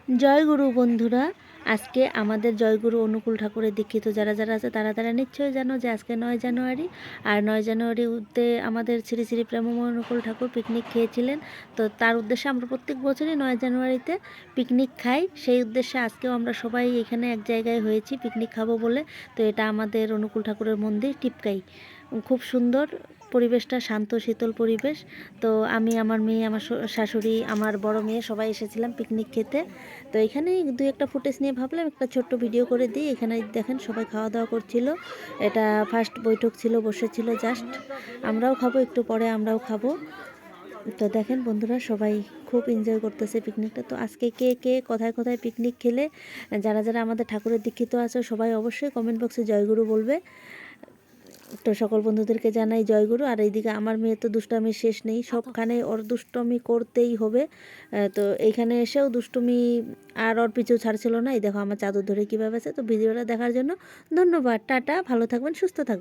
জয়গুরু বন্ধুরা, আজকে আমাদের জয়গুরু অনুকূল ঠাকুরের দীক্ষিত যারা যারা আছে তারা তারা নিশ্চয়ই জানো যে আজকে 9 জানুয়ারি। আর 9 জানুয়ারিতে আমাদের শ্রী শ্রী প্রেমময় অনুকূল ঠাকুর পিকনিক খেয়েছিলেন। তো তার উদ্দেশ্যে আমরা প্রত্যেক বছরই 9 জানুয়ারিতে পিকনিক খাই। সেই উদ্দেশ্যে আজকেও আমরা সবাই এখানে এক জায়গায় হয়েছি পিকনিক খাবো বলে। তো এটা আমাদের অনুকূল ঠাকুরের মন্দির টিপকাই। খুব সুন্দর পরিবেশটা, শান্ত শীতল পরিবেশ। তো আমি, আমার মেয়ে, আমার শাশুড়ি, আমার বড় মেয়ে সবাই এসেছিলাম পিকনিক খেতে। তো এখানে দুই একটা ফুটেজ নিয়ে ভাবলাম একটা ছোট্ট ভিডিও করে দিই। এখানে দেখেন সবাই খাওয়া দাওয়া করছিল। এটা ফার্স্ট বৈঠক ছিল, বসেছিল জাস্ট। আমরাও খাবো, একটু পরে আমরাও খাবো। তো দেখেন বন্ধুরা, সবাই খুব এনজয় করতেছে পিকনিকটা। তো আজকে কে কে কোথায় কোথায় পিকনিক খেলে, যারা যারা আমাদের ঠাকুরের দীক্ষিত আছে সবাই অবশ্যই কমেন্ট বক্সে জয়গুরু বলবে। তো সকল বন্ধুদেরকে জানাই জয়গুরু। আর এইদিকে আমার মেয়ে তো দুষ্টামির শেষ নেই, সবখানে ওর দুষ্টমি করতেই হবে। তো এইখানে এসেও দুষ্টুমি আর ওর পিছু ছাড়ছিল না। এই দেখো আমার চাদর ধরে কীভাবে আছে। তো ভিডিওটা দেখার জন্য ধন্যবাদ। টাটা, ভালো থাকবেন, সুস্থ থাকবেন।